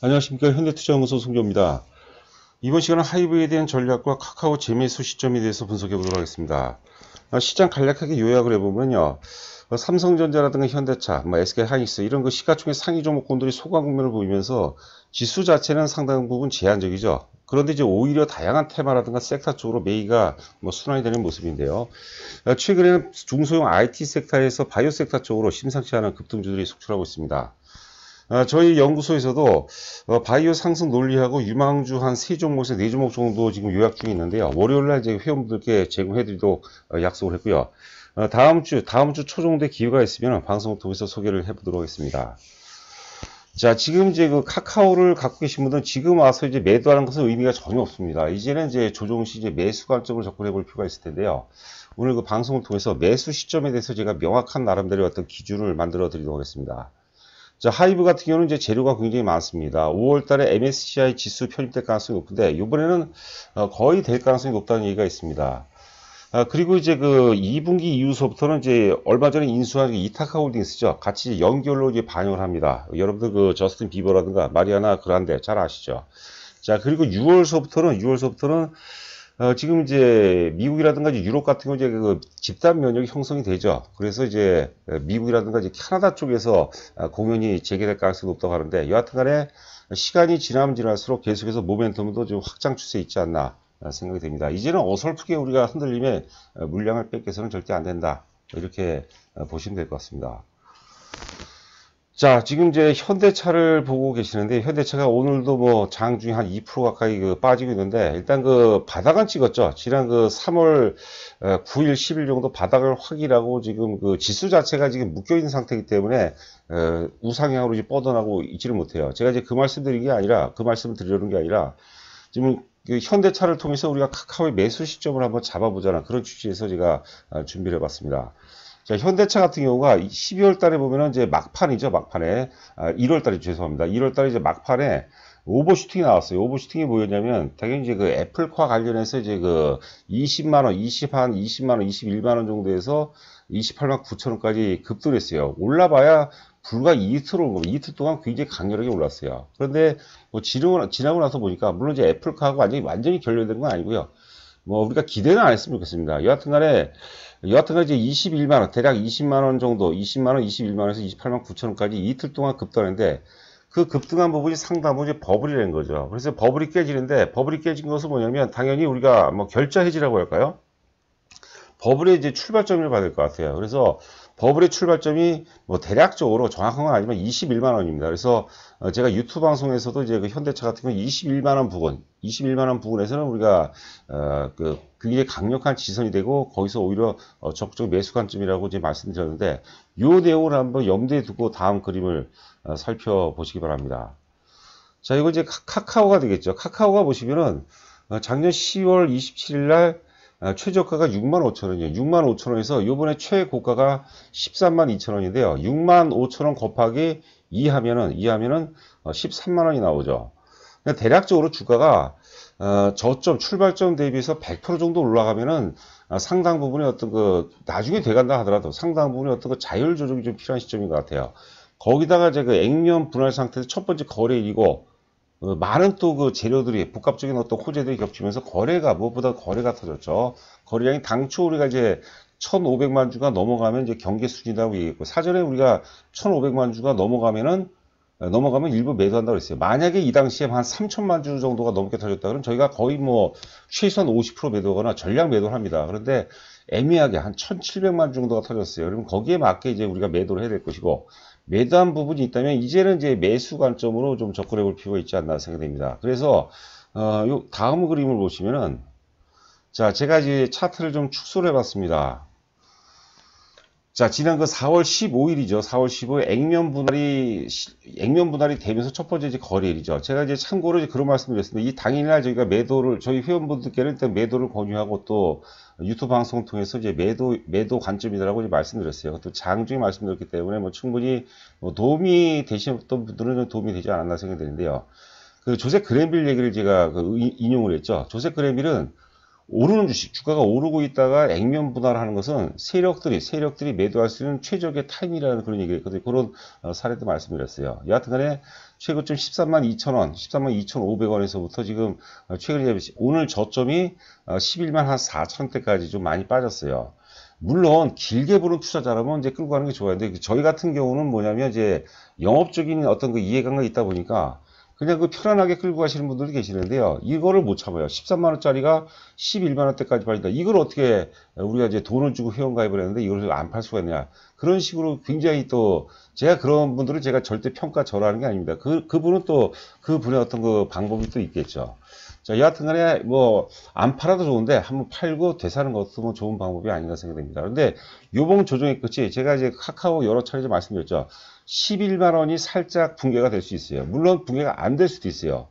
안녕하십니까. 현대투자연구소 송조입니다. 이번 시간은 하이브에 대한 전략과 카카오 재매수 시점에 대해서 분석해 보도록 하겠습니다. 시장 간략하게 요약을 해보면요. 삼성전자라든가 현대차, SK하이닉스 이런 시가총액 상위 종목군들이 소강 국면을 보이면서 지수 자체는 상당 부분 제한적이죠. 그런데 이제 오히려 다양한 테마라든가 섹터 쪽으로 매기가 순환이 되는 모습인데요. 최근에는 중소형 IT 섹터에서 바이오 섹터 쪽으로 심상치 않은 급등주들이 속출하고 있습니다. 저희 연구소에서도 바이오 상승 논리하고 유망주 한 3종목에서 4종목 정도 지금 요약 중에 있는데요. 월요일날 이제 회원분들께 제공해드리도록 약속을 했고요. 다음 주 초 정도에 기회가 있으면 방송을 통해서 소개를 해보도록 하겠습니다. 자, 지금 이제 카카오를 갖고 계신 분들은 지금 와서 이제 매도하는 것은 의미가 전혀 없습니다. 이제는 이제 조정 시 이제 매수 관점으로 접근해 볼 필요가 있을 텐데요. 오늘 방송을 통해서 매수 시점에 대해서 제가 명확한 나름대로 어떤 기준을 만들어 드리도록 하겠습니다. 자, 하이브 같은 경우는 이제 재료가 굉장히 많습니다. 5월 달에 MSCI 지수 편입될 가능성이 높은데, 이번에는 거의 될 가능성이 높다는 얘기가 있습니다. 그리고 이제 2분기 이후서부터는 이제 얼마 전에 인수한 이타카 홀딩스죠. 같이 연결로 이제 반영을 합니다. 여러분들 저스틴 비버라든가 마리아나 그란데 잘 아시죠? 자, 그리고 6월서부터는 지금 이제 미국이라든가 이제 유럽 같은 경우 이제 집단 면역이 형성이 되죠. 그래서 이제 미국이라든가 이제 캐나다 쪽에서 공연이 재개될 가능성이 높다고 하는데, 여하튼 간에 시간이 지나면 지날수록 계속해서 모멘텀도 좀 확장 추세에 있지 않나 생각이 됩니다. 이제는 어설프게 우리가 흔들림에 물량을 뺏겨서는 절대 안 된다. 이렇게 보시면 될 것 같습니다. 자, 지금 이제 현대차를 보고 계시는데, 현대차가 오늘도 장 중에 한 2% 가까이 빠지고 있는데, 일단 바닥은 찍었죠. 지난 3월 9일, 10일 정도 바닥을 확인하고 지금 지수 자체가 지금 묶여 있는 상태이기 때문에, 우상향으로 이제 뻗어나고 있지를 못해요. 제가 이제 그 말씀을 드리려는 게 아니라, 지금 현대차를 통해서 우리가 카카오의 매수 시점을 한번 잡아보자는 그런 취지에서 제가 준비를 해봤습니다. 자, 현대차 같은 경우가 12월 달에 보면은 이제 막판이죠, 막판에. 1월 달에 죄송합니다. 1월 달에 이제 막판에 오버슈팅이 나왔어요. 오버슈팅이 뭐였냐면, 당연히 이제 애플과 관련해서 이제 20만원, 20만원, 21만원 정도에서 28만 9천원까지 급등을 했어요. 올라봐야 불과 이틀 온 겁니다. 이틀 동안 굉장히 강렬하게 올랐어요. 그런데 지나고 나서 보니까, 물론 이제 애플카하고 완전히 결렬된 건 아니고요. 우리가 기대는 안 했으면 좋겠습니다. 여하튼간에 이제 21만원, 대략 20만원 정도, 20만원, 21만원에서 28만 9천원까지 이틀 동안 급등하는데, 그 급등한 부분이 상당 부분 이제 버블이 된 거죠. 그래서 버블이 깨지는데, 버블이 깨진 것은 뭐냐면, 당연히 우리가 결자 해지라고 할까요? 버블의 이제 출발점을 받을 것 같아요. 그래서 버블의 출발점이 대략적으로 정확한 건 아니지만 21만원입니다. 그래서 제가 유튜브 방송에서도 이제 현대차 같은 경우 21만원 부분에서는 우리가 굉장히 강력한 지선이 되고, 거기서 오히려 적극적 매수 관점이라고 이제 말씀드렸는데, 요 내용을 한번 염두에 두고 다음 그림을 살펴보시기 바랍니다. 자, 이거 이제 카카오가 되겠죠. 카카오가 보시면은 작년 10월 27일 날 최저가가 65,000원이에요. 65,000원에서 요번에 최고가가 132,000원인데요. 65,000원 곱하기 2하면은 13만원이 나오죠. 그러니까 대략적으로 주가가 저점 출발점 대비해서 100% 정도 올라가면은 상당 부분의 어떤 나중에 돼간다 하더라도 상당 부분의 어떤 자율 조정이 좀 필요한 시점인 것 같아요. 거기다가 이제 액면 분할 상태에서 첫 번째 거래일이고, 많은 또 재료들이, 복합적인 어떤 호재들이 겹치면서 무엇보다 거래가 터졌죠. 거래량이 당초 우리가 이제 1,500만 주가 넘어가면 이제 경계 수준이라고 얘기했고, 사전에 우리가 1,500만 주가 넘어가면 일부 매도한다고 했어요. 만약에 이 당시에 한 3,000만 주 정도가 넘게 터졌다 그러면 저희가 거의 최소한 50% 매도하거나 전량 매도를 합니다. 그런데 애매하게 한 1,700만 주 정도가 터졌어요. 그러면 거기에 맞게 이제 우리가 매도를 해야 될 것이고, 매도한 부분이 있다면 이제는 이제 매수 관점으로 좀 접근해 볼 필요가 있지 않나 생각됩니다. 그래서 요 다음 그림을 보시면은, 자, 제가 이제 차트를 좀 축소를 해봤습니다. 자, 지난 4월 15일이죠. 4월 15일 액면 분할이 되면서 첫 번째 이제 거래일이죠. 제가 이제 참고로 이제 그런 말씀을 드렸습니다. 이 당일날 저희가 저희 회원분들께는 일단 매도를 권유하고, 또 유튜브 방송 통해서 이제 매도 관점이라고 이제 말씀드렸어요. 또 장중에 말씀드렸기 때문에 충분히 도움이 되셨던 분들은 도움이 되지 않았나 생각되는데요. 조셉 그랜빌 얘기를 제가 인용을 했죠. 조셉 그랜빌은 오르는 주식, 주가가 오르고 있다가 액면 분할하는 것은 세력들이 매도할 수 있는 최적의 타임이라는 그런 얘기가 있거든요. 그런 사례도 말씀드렸어요. 여하튼간에 최고점 13만 2천원, 13만 2,500원에서부터 지금 최근에 오늘 저점이 11만 한 4천원대까지 좀 많이 빠졌어요. 물론 길게 보는 투자자라면 이제 끌고 가는 게 좋아요. 근데 저희 같은 경우는 뭐냐면 이제 영업적인 어떤 그 이해관계가 있다 보니까 그냥 그 편안하게 끌고 가시는 분들이 계시는데요. 이거를 못 참아요. 13만원짜리가 11만원대까지 빠진다. 이걸 어떻게 우리가 이제 돈을 주고 회원가입을 했는데 이걸 안 팔 수가 있냐. 그런 식으로 굉장히 또 제가 그런 분들은 제가 절대 평가 절하는 게 아닙니다. 그분은 또 그분의 어떤 그 방법이 또 있겠죠. 자, 여하튼 간에 뭐 안 팔아도 좋은데 한번 팔고 되사는 것도 뭐 좋은 방법이 아닌가 생각됩니다. 그런데 요번 조정의 끝이 제가 이제 카카오 여러 차례 말씀드렸죠. 11만 원이 살짝 붕괴가 될 수 있어요. 물론 붕괴가 안 될 수도 있어요.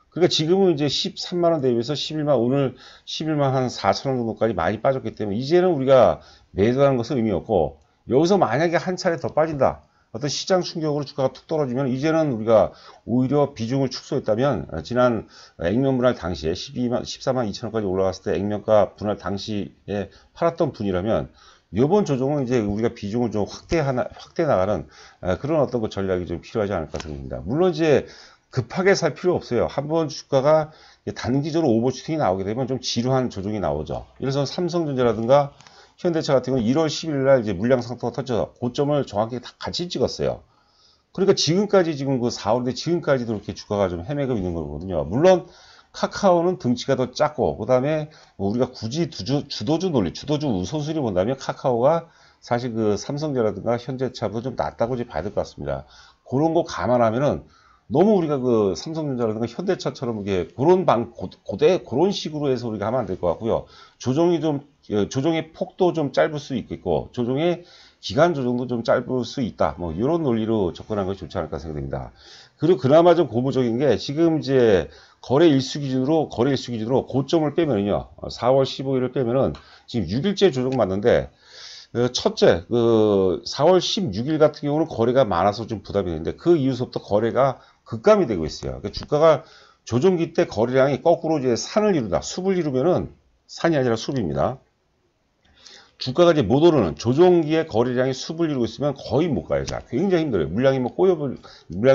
그러니까 지금은 이제 13만 원 대비해서 11만 오늘 11만 한 4천 원 정도까지 많이 빠졌기 때문에 이제는 우리가 매도하는 것은 의미 없고 여기서 만약에 한 차례 더 빠진다. 어떤 시장 충격으로 주가가 툭 떨어지면 이제는 우리가 오히려 비중을 축소했다면 지난 액면 분할 당시에 14만 2천 원까지 올라갔을 때 액면가 분할 당시에 팔았던 분이라면 이번 조정은 이제 우리가 비중을 좀 확대 나가는 그런 어떤 그 전략이 좀 필요하지 않을까 생각합니다. 물론 이제 급하게 살 필요 없어요. 한번 주가가 단기적으로 오버슈팅이 나오게 되면 좀 지루한 조정이 나오죠. 예를 들어서 삼성전자라든가 현대차 같은 경우는 1월 10일 날 이제 물량 상승가 터져서 고점을 정확히 다 같이 찍었어요. 그러니까 지금까지 지금 그 4월인데 지금까지도 이렇게 주가가 좀 헤매고 있는 거거든요. 물론 카카오는 등치가 더 작고 그다음에 뭐 우리가 굳이 주도주 우선순위 본다면 카카오가 사실 그 삼성전자라든가 현대차보다 좀 낫다고 이제 봐야 될 것 같습니다. 그런 거 감안하면은 너무 우리가 그 삼성전자라든가 현대차처럼 이게 그런 그런 식으로 해서 우리가 하면 안 될 것 같고요. 조정의 폭도 좀 짧을 수 있겠고 조정의 기간 조정도 좀 짧을 수 있다. 뭐 이런 논리로 접근하는 것이 좋지 않을까 생각됩니다. 그리고 그나마 좀 고무적인 게 지금 이제 거래 일수 기준으로 고점을 빼면요. 4월 15일을 빼면은 지금 6일째 조정 맞는데 첫째, 4월 16일 같은 경우는 거래가 많아서 좀 부담이 되는데 그 이후부터 거래가 급감이 되고 있어요. 그러니까 주가가 조정기 때 거래량이 거꾸로 이제 숲을 이루면은 산이 아니라 숲입니다. 주가가 이제 못 오르는 조정기에 거래량이 숲을 이루고 있으면 거의 못 가요. 자, 굉장히 힘들어요. 물량이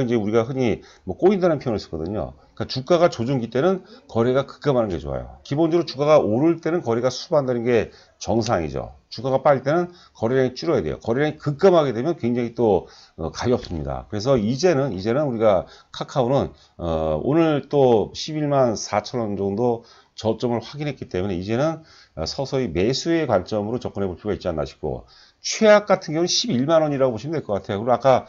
이제 우리가 흔히 뭐 꼬인다는 표현을 쓰거든요. 그러니까 주가가 조정기 때는 거래가 급감하는 게 좋아요. 기본적으로 주가가 오를 때는 거래가 수반되는 게 정상이죠. 주가가 빠질 때는 거래량이 줄어야 돼요. 거래량이 급감하게 되면 굉장히 또 가볍습니다. 그래서 이제는 우리가 카카오는 오늘 또 11만 4천 원 정도 저점을 확인했기 때문에 이제는 서서히 매수의 관점으로 접근해 볼 필요가 있지 않나 싶고 최악 같은 경우는 11만 원이라고 보시면 될 것 같아요. 그리고 아까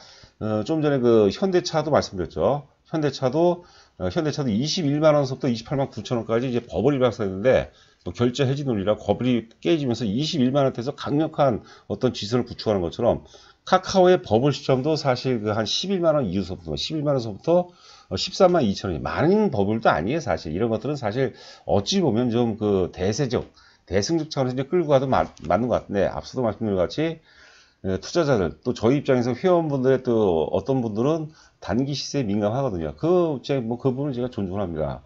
좀 전에 그 현대차도 말씀드렸죠. 현대차도 21만 원부터 28만 9천 원까지 이제 버블이 발생했는데 결제 해지 논리라 버블이 깨지면서 21만 원대에서 강력한 어떤 지수를 구축하는 것처럼 카카오의 버블 시점도 사실 그 한 11만 원 이후서부터 11만 원서부터 13만 2천 원이 많은 버블도 아니에요. 사실 이런 것들은 사실 어찌 보면 좀 그 대승적 차원에서 이제 끌고 가도 맞는 것 같은데 앞서도 말씀드린 것 같이 투자자들 또 저희 입장에서 회원분들의 또 어떤 분들은 단기 시세에 민감하거든요. 그 부분을 제가 존중합니다.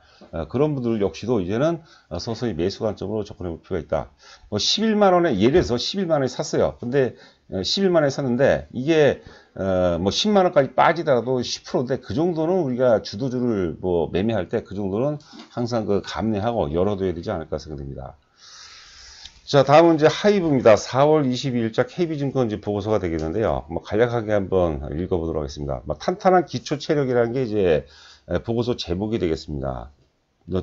그런 분들 역시도 이제는 서서히 매수 관점으로 접근해 볼 필요가 있다. 11만 원에 예를 들어서 11만 원에 샀어요. 근데 11만 원에 샀는데 이게 뭐 10만 원까지 빠지더라도 10%인데 그 정도는 우리가 주도주를 뭐 매매할 때 그 정도는 항상 그 감내하고 열어둬야 되지 않을까 생각됩니다. 자, 다음은 이제 하이브입니다. 4월 22일자 KB증권 이제 보고서가 되겠는데요. 뭐 간략하게 한번 읽어보도록 하겠습니다. 뭐 탄탄한 기초 체력이라는 게 이제 보고서 제목이 되겠습니다.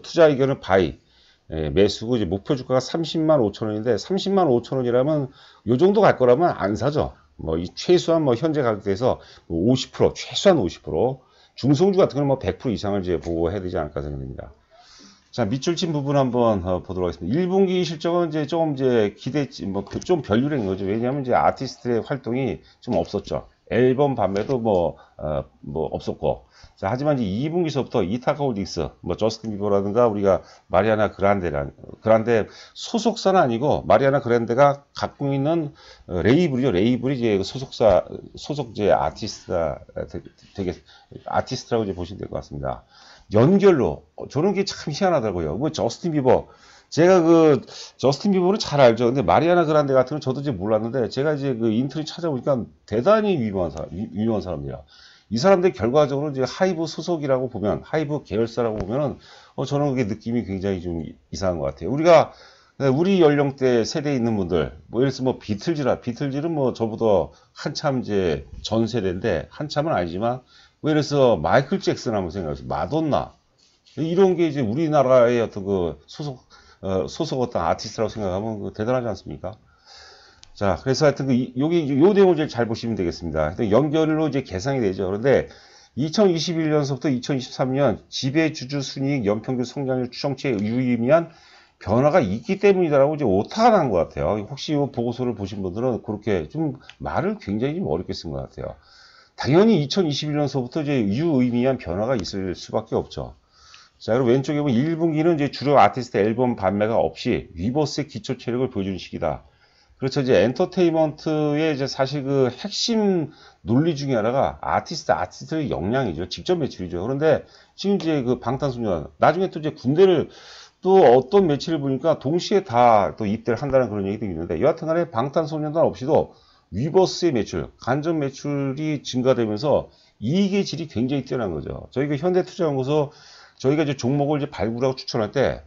투자 의견은 바이, 매수고 이제 목표 주가가 30만 5천 원인데 30만 5천 원이라면 요 정도 갈 거라면 안 사죠. 뭐 최소한 뭐 현재 가격대에서 50% 최소한 50% 중성주 같은 경우는 뭐 100% 이상을 이제 보고해야 되지 않을까 생각됩니다. 자, 밑줄 친 부분 한번 보도록 하겠습니다. 1분기 실적은 이제 좀 뭐 좀 별유랭인 거죠. 왜냐하면 이제 아티스트의 활동이 좀 없었죠. 앨범 판매도 뭐 없었고. 자, 하지만 이제 2분기서부터 이타카 홀딩스, 뭐 저스틴 비버라든가 우리가 마리아나 그란데 소속사는 아니고 마리아나 그란데가 갖고 있는 레이블이죠. 레이블이 이제 소속 이제 아티스트라고 이제 보시면 될 것 같습니다. 연결로 저런 게 참 희한하더라고요. 뭐 저스틴 비버 제가 그 저스틴 비버는 잘 알죠. 근데 마리아나 그란데 같은 건 저도 이제 몰랐는데 제가 이제 그 인터넷 찾아보니까 대단히 유명한 사람이야. 이 사람들 결과적으로 이제 하이브 소속이라고 보면 하이브 계열사라고 보면은 저는 그게 느낌이 굉장히 좀 이상한 것 같아요. 우리 연령대 세대에 있는 분들 뭐 예를 들어서 뭐 비틀즈는 뭐 저보다 한참 이제 전 세대인데 한참은 아니지만 뭐 예를 들어서 마이클 잭슨 한번 생각해보세요. 마돈나 이런 게 이제 우리나라의 어떤 그 소속 어떤 아티스트라고 생각하면 대단하지 않습니까? 자, 그래서 하여튼 여기 요 내용을 잘 보시면 되겠습니다. 연결로 이제 계산이 되죠. 그런데 2021년서부터 2023년 지배주주 순이익 연평균 성장률 추정치에 유의미한 변화가 있기 때문이다라고 이제 오타가 난 것 같아요. 혹시 이 보고서를 보신 분들은 그렇게 좀 말을 굉장히 좀 어렵게 쓴 것 같아요. 당연히 2021년서부터 이제 유의미한 변화가 있을 수밖에 없죠. 자, 그리고 왼쪽에 보면 1분기는 이제 주력 아티스트 앨범 판매가 없이 위버스의 기초 체력을 보여주는 시기다. 그렇죠. 이제 엔터테인먼트의 이제 사실 그 핵심 논리 중에 하나가 아티스트의 역량이죠. 직접 매출이죠. 그런데 지금 이제 그 방탄소년단, 나중에 또 이제 군대를 또 어떤 매체를 보니까 동시에 다 또 입대를 한다는 그런 얘기도 있는데 여하튼 간에 방탄소년단 없이도 위버스의 매출, 간접 매출이 증가되면서 이익의 질이 굉장히 뛰어난 거죠. 저희가 현대투자연구소 저희가 이제 종목을 이제 발굴하고 추천할 때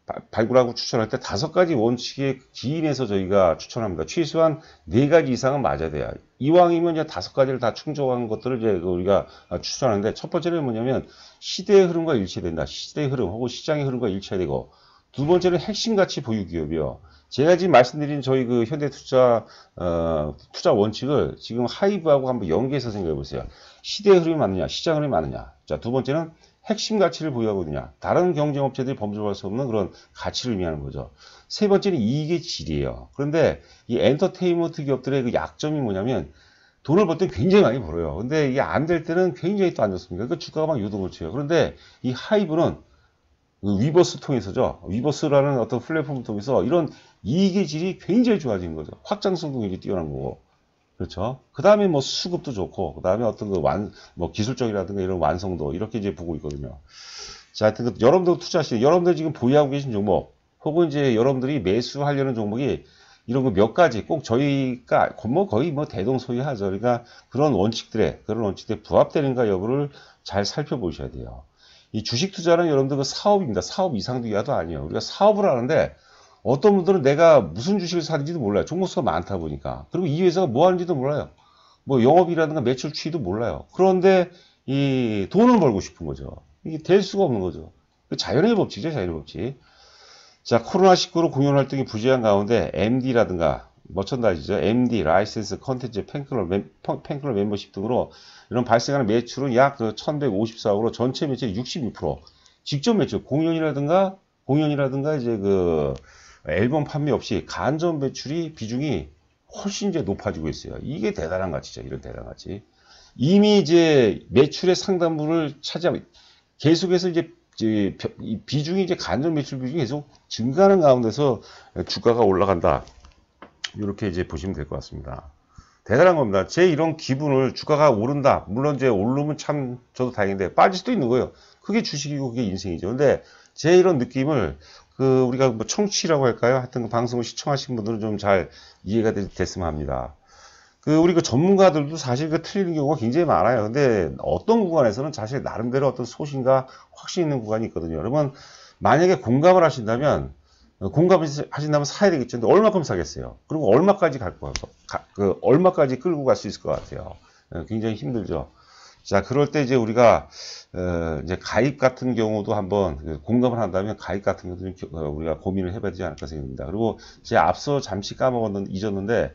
5가지 원칙에 기인해서 저희가 추천합니다. 최소한 4가지 이상은 맞아야 돼요. 이왕이면 이제 5가지를 다 충족한 것들을 이제 우리가 추천하는데 첫 번째는 뭐냐면 시대의 흐름과 일치된다. 시대의 흐름 혹은 시장의 흐름과 일치되고 두 번째는 핵심 가치 보유 기업이요. 제가 지금 말씀드린 저희 그 현대투자 투자 원칙을 지금 하이브하고 한번 연계해서 생각해 보세요. 시대의 흐름이 맞느냐, 시장 흐름이 맞느냐. 자, 두 번째는 핵심 가치를 보유하거든요. 다른 경쟁업체들이 범접할 수 없는 그런 가치를 의미하는 거죠. 세 번째는 이익의 질이에요. 그런데 이 엔터테인먼트 기업들의 그 약점이 뭐냐면 돈을 벌 때 굉장히 많이 벌어요. 근데 이게 안 될 때는 굉장히 또 안 좋습니다. 그러니까 주가가 막 유동을 쳐요. 그런데 이 하이브는 그 위버스 통해서죠. 위버스라는 어떤 플랫폼을 통해서 이런 이익의 질이 굉장히 좋아지는 거죠. 확장성도 굉장히 뛰어난 거고. 그렇죠. 그 다음에 뭐 수급도 좋고, 그 다음에 어떤 뭐 기술적이라든가 이런 완성도, 이렇게 이제 보고 있거든요. 자, 하여튼 여러분들 여러분들 지금 보유하고 계신 종목, 혹은 이제 여러분들이 매수하려는 종목이 이런 거 몇 가지, 꼭 저희가 뭐 거의 뭐 대동소이하죠. 그러니까 그런 원칙들에 부합되는가 여부를 잘 살펴보셔야 돼요. 이 주식 투자는 여러분들 그 사업입니다. 사업 이상도기도 아니에요. 우리가 사업을 하는데, 어떤 분들은 내가 무슨 주식을 사는지도 몰라요. 종목수가 많다 보니까. 그리고 이 회사가 뭐 하는지도 몰라요. 뭐 영업이라든가 매출 추이도 몰라요. 그런데 이 돈을 벌고 싶은 거죠. 이게 될 수가 없는 거죠. 자연의 법칙이죠, 자연의 법칙. 자, 코로나19로 공연 활동이 부재한 가운데 MD라든가 머천다이즈죠. MD, 라이센스, 컨텐츠, 팬클럽 멤버십 등으로 이런 발생하는 매출은 약 1154억으로 전체 매출의 62%. 직접 매출, 공연이라든가 이제 그 앨범 판매 없이 간접 매출이 비중이 훨씬 이제 높아지고 있어요. 이게 대단한 가치죠. 이런 대단한 가치. 이미 이제 매출의 상당부를 차지하고 계속해서 이제 이 비중이 이제 간접 매출 비중이 계속 증가하는 가운데서 주가가 올라간다. 이렇게 이제 보시면 될 것 같습니다. 대단한 겁니다. 제 이런 기분을 주가가 오른다. 물론 이제 오르면 참 저도 다행인데 빠질 수도 있는 거예요. 그게 주식이고 그게 인생이죠. 근데 제 이런 느낌을 우리가 뭐 청취라고 할까요? 하여튼 그 방송을 시청하신 분들은 좀 잘 이해가 됐으면 합니다. 우리 그 전문가들도 사실 틀리는 경우가 굉장히 많아요. 근데 어떤 구간에서는 사실 나름대로 어떤 소신과 확신 있는 구간이 있거든요. 여러분, 만약에 공감을 하신다면 사야 되겠죠. 근데 얼마큼 사겠어요? 그리고 얼마까지 갈 거예요? 얼마까지 끌고 갈 수 있을 것 같아요? 굉장히 힘들죠. 자, 그럴 때 이제 우리가 이제 가입 같은 경우도 한번 공감을 한다면 가입 같은 경우도 좀 우리가 고민을 해봐야 되지 않을까 생각합니다. 그리고 제가 앞서 잠시 잊었는데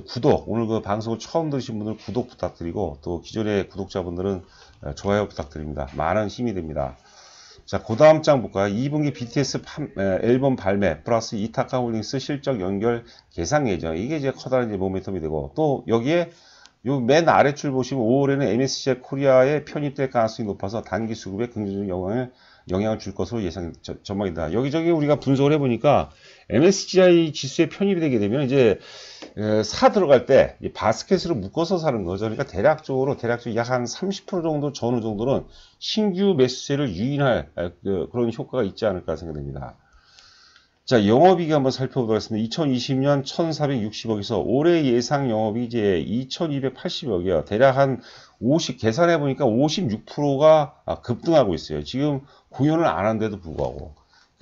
구독, 오늘 그 방송을 처음 들으신 분들 구독 부탁드리고 또 기존의 구독자분들은 좋아요 부탁드립니다. 많은 힘이 됩니다. 자, 그 다음 장 볼까요? 2분기 BTS 앨범 발매 플러스 이타카 홀딩스 실적 연결 계상 예정. 이게 이제 커다란 이제 모멘텀이 되고 또 여기에 요 맨 아래줄 보시면 5월에는 MSCI 코리아에 편입될 가능성이 높아서 단기 수급에 긍정적인 영향을 줄 것으로 전망이다. 여기저기 우리가 분석을 해보니까 MSCI 지수에 편입이 되게 되면 이제 들어갈 때 바스켓으로 묶어서 사는 거죠. 그러니까 대략적으로 약 한 30% 정도 전후 정도는 신규 매수세를 유인할 그런 효과가 있지 않을까 생각됩니다. 자, 영업이익 한번 살펴보도록 하겠습니다. 2020년 1460억에서 올해 예상 영업이 이제 2280억이에요. 대략 한 50, 계산해 보니까 56%가 급등하고 있어요. 지금 공연을 안 한데도 불구하고.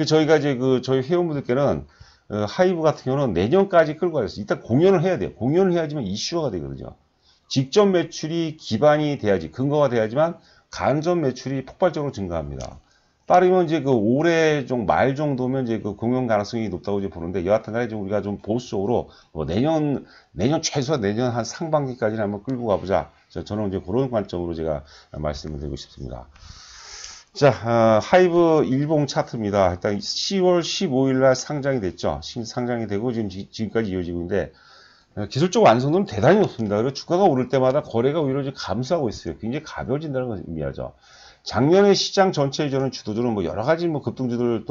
저희가 이제 저희 회원분들께는 하이브 같은 경우는 내년까지 끌고 가겠어요. 일단 공연을 해야 돼요. 공연을 해야지만 이슈화가 되거든요. 직접 매출이 기반이 돼야지, 근거가 돼야지만 간접 매출이 폭발적으로 증가합니다. 빠르면 이제 올해 좀 말 정도면 이제 공연 가능성이 높다고 이제 보는데, 여하튼간에 좀 우리가 좀 보수적으로 내년 최소한 내년 한 상반기까지는 한번 끌고 가보자. 저는 이제 그런 관점으로 제가 말씀을 드리고 싶습니다. 자, 하이브 일봉 차트입니다. 일단 10월 15일 날 상장이 됐죠. 상장이 되고 지금까지 이어지고 있는데, 기술적 완성도는 대단히 높습니다. 그리고 주가가 오를 때마다 거래가 오히려 감소하고 있어요. 굉장히 가벼워진다는 걸 의미하죠. 작년에 시장 전체에 저는 주도주는 뭐 여러 가지 뭐 급등주를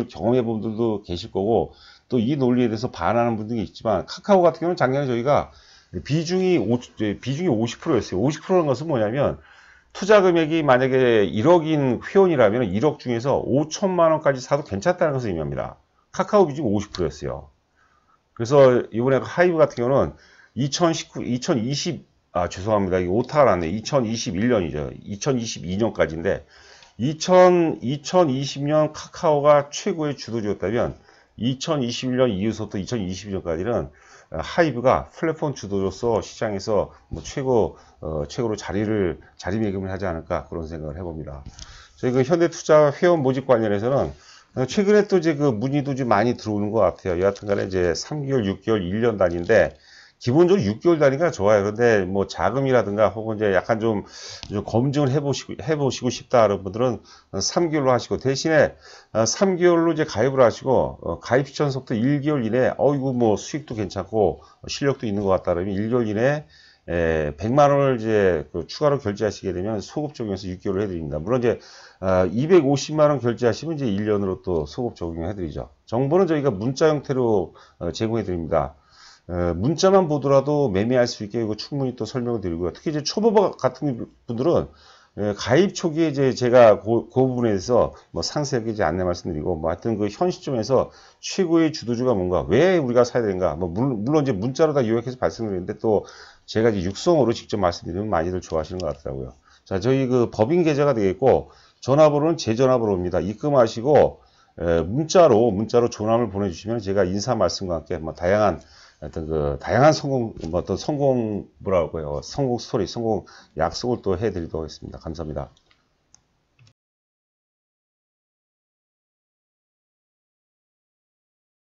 경험해 본 분들도 계실 거고, 또 이 논리에 대해서 반하는 분들이 있지만, 카카오 같은 경우는 작년에 저희가 비중이 50%였어요. 50%라는 것은 뭐냐면, 투자 금액이 만약에 1억인 회원이라면 1억 중에서 5천만 원까지 사도 괜찮다는 것을 의미합니다. 카카오 비중 50%였어요. 그래서 이번에 하이브 같은 경우는 죄송합니다. 이게 오타가 났네. 2021년이죠. 2022년까지인데, 2020년 카카오가 최고의 주도주였다면, 2021년 이후부터 2022년까지는 하이브가 플랫폼 주도로서 시장에서 뭐 최고로 자리매김을 하지 않을까, 그런 생각을 해봅니다. 저희 현대투자 회원 모집 관련해서는 최근에 또 이제 문의도 좀 많이 들어오는 것 같아요. 여하튼 간에 이제 3개월, 6개월, 1년 단위인데, 기본적으로 6개월 단위가 좋아요. 근데 뭐 자금이라든가 혹은 이제 약간 좀 검증을 해보시고 싶다는 분들은 3개월로 하시고, 대신에 3개월로 이제 가입을 하시고, 가입 시점부터 1개월 이내에, 이거 뭐 수익도 괜찮고, 실력도 있는 것 같다 그러면 1개월 이내에 100만 원을 이제 추가로 결제하시게 되면 소급 적용해서 6개월을 해드립니다. 물론 이제 250만 원 결제하시면 이제 1년으로 또 소급 적용해드리죠. 정보는 저희가 문자 형태로 제공해드립니다. 문자만 보더라도 매매할 수 있게 이거 충분히 또 설명을 드리고요. 특히 이제 초보자 같은 분들은 가입 초기에 이제 제가 그 부분에 대해서 뭐 상세하게 이제 안내 말씀드리고, 뭐 하여튼 현 시점에서 최고의 주도주가 뭔가, 왜 우리가 사야 되는가, 뭐 물론 이제 문자로 다 요약해서 말씀드리는데, 또 제가 이제 육성으로 직접 말씀드리면 많이들 좋아하시는 것 같더라고요. 자, 저희 법인 계좌가 되겠고, 전화번호는 제 전화번호입니다. 입금하시고 문자로 전화를 보내주시면 제가 인사 말씀과 함께 뭐 다양한 성공 스토리, 성공 약속을 또 해드리도록 하겠습니다. 감사합니다.